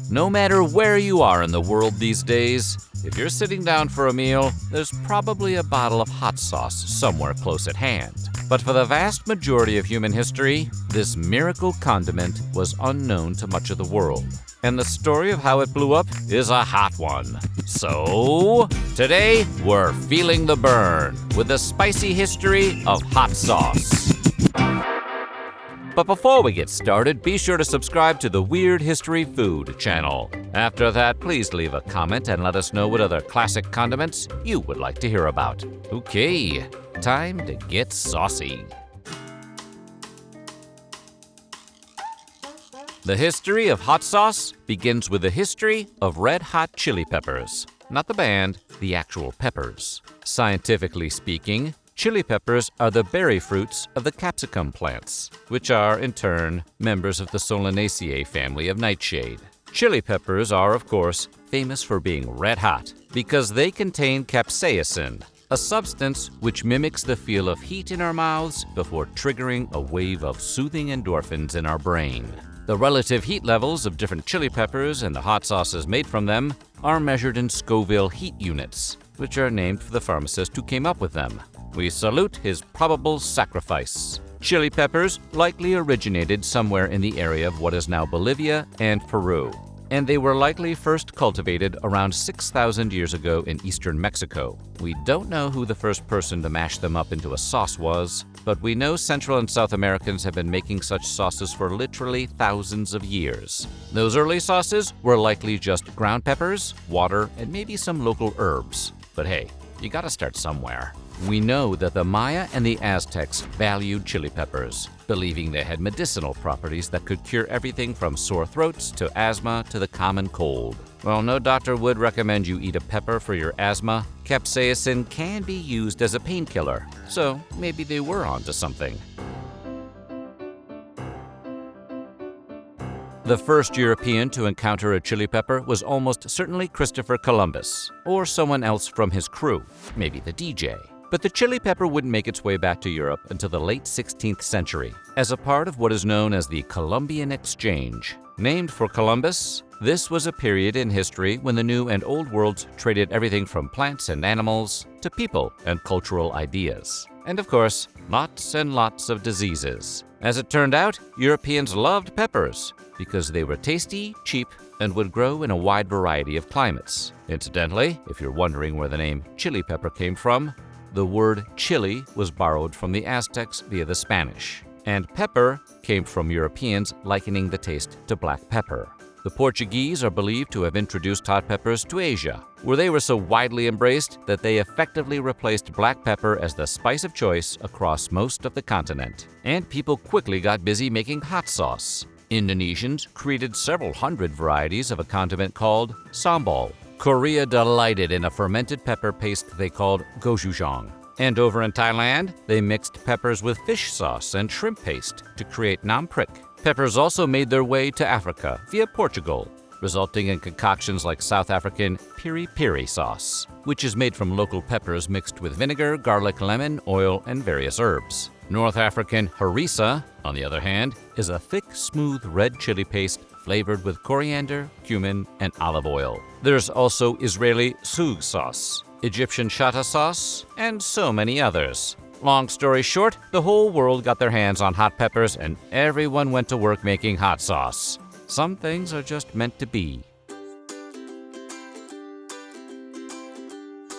No matter where you are in the world these days, if you're sitting down for a meal, there's probably a bottle of hot sauce somewhere close at hand. But for the vast majority of human history, this miracle condiment was unknown to much of the world. And the story of how it blew up is a hot one. So, today we're feeling the burn with the spicy history of hot sauce. But before we get started, be sure to subscribe to the Weird History Food channel. After that, please leave a comment and let us know what other classic condiments you would like to hear about. Okay, time to get saucy. The history of hot sauce begins with the history of red hot chili peppers. Not the band, the actual peppers. Scientifically speaking, chili peppers are the berry fruits of the capsicum plants, which are, in turn, members of the Solanaceae family of nightshade. Chili peppers are, of course, famous for being red hot because they contain capsaicin, a substance which mimics the feel of heat in our mouths before triggering a wave of soothing endorphins in our brain. The relative heat levels of different chili peppers and the hot sauces made from them are measured in Scoville heat units, which are named for the pharmacist who came up with them. We salute his probable sacrifice. Chili peppers likely originated somewhere in the area of what is now Bolivia and Peru, and they were likely first cultivated around 6,000 years ago in eastern Mexico. We don't know who the first person to mash them up into a sauce was, but we know Central and South Americans have been making such sauces for literally thousands of years. Those early sauces were likely just ground peppers, water, and maybe some local herbs. But hey, you gotta start somewhere. We know that the Maya and the Aztecs valued chili peppers, believing they had medicinal properties that could cure everything from sore throats to asthma to the common cold. While no doctor would recommend you eat a pepper for your asthma, capsaicin can be used as a painkiller, so maybe they were onto something. The first European to encounter a chili pepper was almost certainly Christopher Columbus, or someone else from his crew, maybe the DJ. But the chili pepper wouldn't make its way back to Europe until the late 16th century, as a part of what is known as the Columbian Exchange. Named for Columbus, this was a period in history when the New and Old Worlds traded everything from plants and animals to people and cultural ideas. And of course, lots and lots of diseases. As it turned out, Europeans loved peppers because they were tasty, cheap, and would grow in a wide variety of climates. Incidentally, if you're wondering where the name chili pepper came from, the word chili was borrowed from the Aztecs via the Spanish, and pepper came from Europeans likening the taste to black pepper. The Portuguese are believed to have introduced hot peppers to Asia, where they were so widely embraced that they effectively replaced black pepper as the spice of choice across most of the continent. And people quickly got busy making hot sauce. Indonesians created several hundred varieties of a condiment called sambal. Korea delighted in a fermented pepper paste they called gochujang. And over in Thailand, they mixed peppers with fish sauce and shrimp paste to create nam prik. Peppers also made their way to Africa via Portugal, resulting in concoctions like South African piri piri sauce, which is made from local peppers mixed with vinegar, garlic, lemon, oil, and various herbs. North African harissa, on the other hand, is a thick, smooth red chili paste flavored with coriander, cumin, and olive oil. There's also Israeli soug sauce, Egyptian shatta sauce, and so many others. Long story short, the whole world got their hands on hot peppers and everyone went to work making hot sauce. Some things are just meant to be.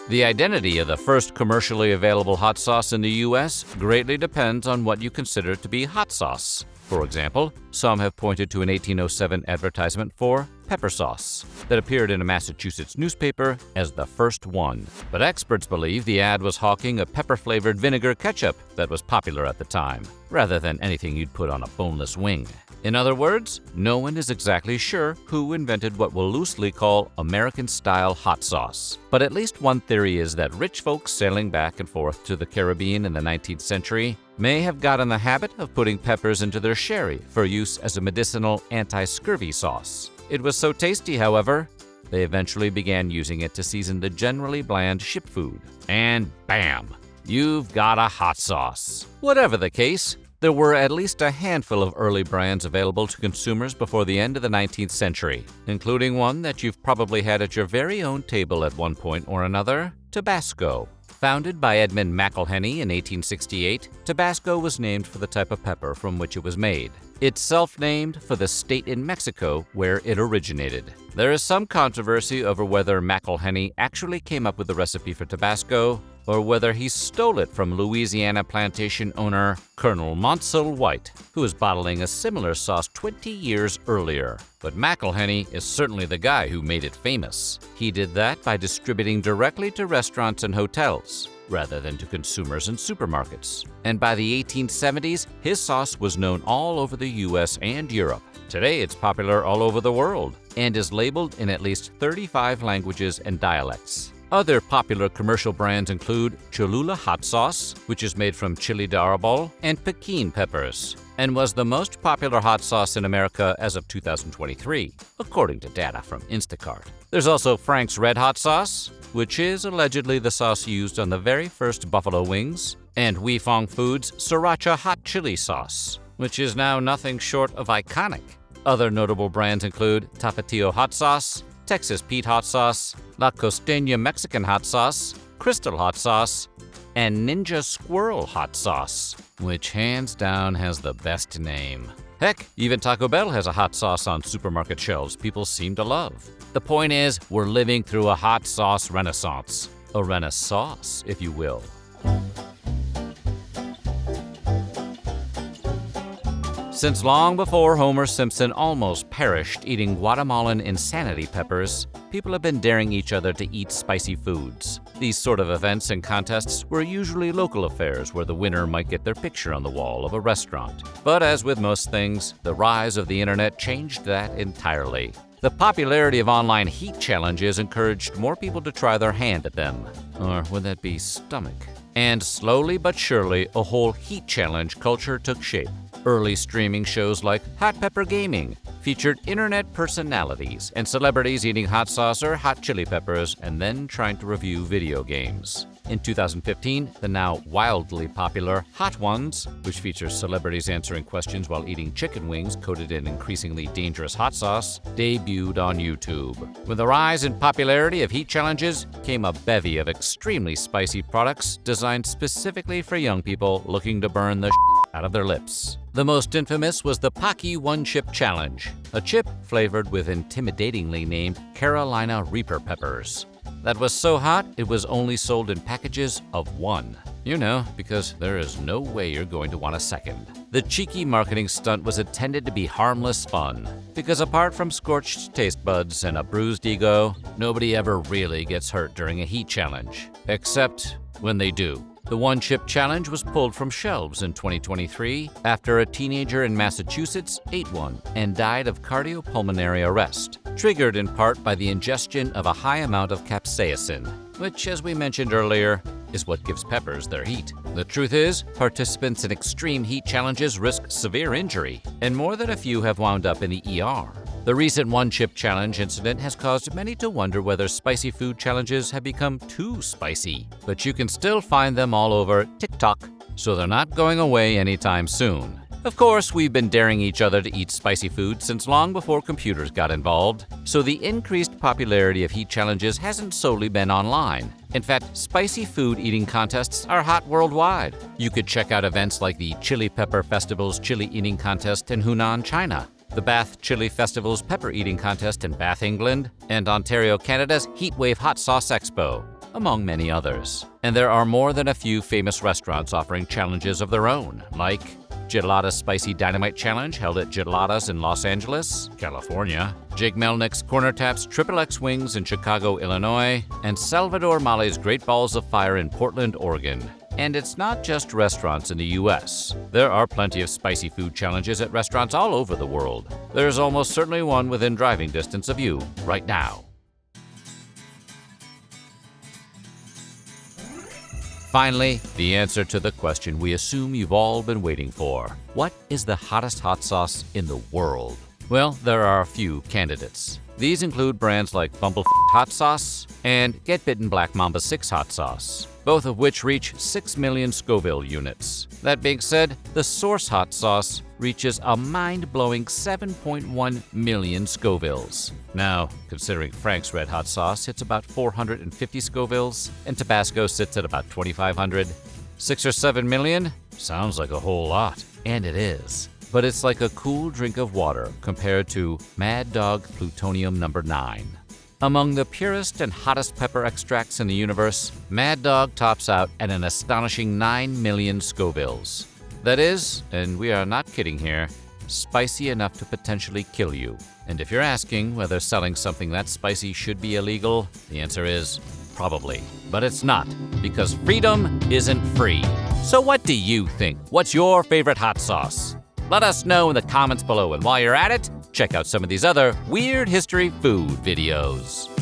The identity of the first commercially available hot sauce in the U.S. greatly depends on what you consider to be hot sauce. For example, some have pointed to an 1807 advertisement for pepper sauce that appeared in a Massachusetts newspaper as the first one. But experts believe the ad was hawking a pepper-flavored vinegar ketchup that was popular at the time, rather than anything you'd put on a boneless wing. In other words, no one is exactly sure who invented what we'll loosely call American-style hot sauce. But at least one theory is that rich folks sailing back and forth to the Caribbean in the 19th century may have got in the habit of putting peppers into their sherry for use as a medicinal anti-scurvy sauce. It was so tasty, however, they eventually began using it to season the generally bland ship food. And bam! You've got a hot sauce. Whatever the case, There were at least a handful of early brands available to consumers before the end of the 19th century, including one that you've probably had at your very own table at one point or another, Tabasco. Founded by Edmund McIlhenny in 1868, Tabasco was named for the type of pepper from which it was made. It's self-named for the state in Mexico where it originated. There is some controversy over whether McIlhenny actually came up with the recipe for Tabasco or whether he stole it from Louisiana plantation owner Colonel Monsell White, who was bottling a similar sauce 20 years earlier. But McIlhenny is certainly the guy who made it famous. He did that by distributing directly to restaurants and hotels, rather than to consumers in supermarkets. And by the 1870s, his sauce was known all over the US and Europe. Today, it's popular all over the world and is labeled in at least 35 languages and dialects. Other popular commercial brands include Cholula hot sauce, which is made from chili de árbol, and Pekin peppers, and was the most popular hot sauce in America as of 2023, according to data from Instacart. There's also Frank's Red Hot Sauce, which is allegedly the sauce used on the very first buffalo wings, and Weifang Foods' Sriracha Hot Chili Sauce, which is now nothing short of iconic. Other notable brands include Tapatio Hot Sauce, Texas Pete Hot Sauce, La Costeña Mexican Hot Sauce, Crystal Hot Sauce, and Ninja Squirrel Hot Sauce, which hands down has the best name. Heck, even Taco Bell has a hot sauce on supermarket shelves people seem to love. The point is, we're living through a hot sauce renaissance. A renaissance, if you will. Since long before Homer Simpson almost perished eating Guatemalan insanity peppers, people have been daring each other to eat spicy foods. These sort of events and contests were usually local affairs where the winner might get their picture on the wall of a restaurant. But as with most things, the rise of the internet changed that entirely. The popularity of online heat challenges encouraged more people to try their hand at them. Or would that be stomach? And slowly but surely, a whole heat challenge culture took shape. Early streaming shows like Hot Pepper Gaming featured internet personalities and celebrities eating hot sauce or hot chili peppers and then trying to review video games. In 2015, the now wildly popular Hot Ones, which features celebrities answering questions while eating chicken wings coated in increasingly dangerous hot sauce, debuted on YouTube. With the rise in popularity of heat challenges came a bevy of extremely spicy products designed specifically for young people looking to burn the out of their lips. The most infamous was the Pocky One Chip Challenge, a chip flavored with intimidatingly named Carolina Reaper peppers. That was so hot, it was only sold in packages of one. You know, because there is no way you're going to want a second. The cheeky marketing stunt was intended to be harmless fun, because apart from scorched taste buds and a bruised ego, nobody ever really gets hurt during a heat challenge, except when they do. The One Chip Challenge was pulled from shelves in 2023 after a teenager in Massachusetts ate one and died of cardiopulmonary arrest, triggered in part by the ingestion of a high amount of capsaicin, which, as we mentioned earlier, is what gives peppers their heat. The truth is, participants in extreme heat challenges risk severe injury, and more than a few have wound up in the ER. The recent One Chip Challenge incident has caused many to wonder whether spicy food challenges have become too spicy. But you can still find them all over TikTok, so they're not going away anytime soon. Of course, we've been daring each other to eat spicy food since long before computers got involved, so the increased popularity of heat challenges hasn't solely been online. In fact, spicy food eating contests are hot worldwide. You could check out events like the Chili Pepper Festival's Chili Eating Contest in Hunan, China, the Bath Chili Festival's Pepper Eating Contest in Bath, England, and Ontario, Canada's Heatwave Hot Sauce Expo, among many others. And there are more than a few famous restaurants offering challenges of their own, like Gelada's Spicy Dynamite Challenge held at Gelada's in Los Angeles, California, Jake Melnick's Corner Tap's Triple X Wings in Chicago, Illinois, and Salvador Mali's Great Balls of Fire in Portland, Oregon. And it's not just restaurants in the US. There are plenty of spicy food challenges at restaurants all over the world. There's almost certainly one within driving distance of you right now. Finally, the answer to the question we assume you've all been waiting for. What is the hottest hot sauce in the world? Well, there are a few candidates. These include brands like Bumble Hot Sauce and Get Bitten Black Mamba 6 Hot Sauce. both of which reach 6 million Scoville units. That being said, the source hot sauce reaches a mind-blowing 7.1 million Scovilles. Now, considering Frank's Red Hot sauce hits about 450 Scovilles, and Tabasco sits at about 2,500, 6 or 7 million? Sounds like a whole lot. And it is. But it's like a cool drink of water compared to Mad Dog Plutonium No. 9. Among the purest and hottest pepper extracts in the universe, Mad Dog tops out at an astonishing 9 million Scovilles. That is, and we are not kidding here, spicy enough to potentially kill you. And if you're asking whether selling something that spicy should be illegal, the answer is probably. But it's not, because freedom isn't free. So what do you think? What's your favorite hot sauce? Let us know in the comments below, and while you're at it, check out some of these other weird history food videos.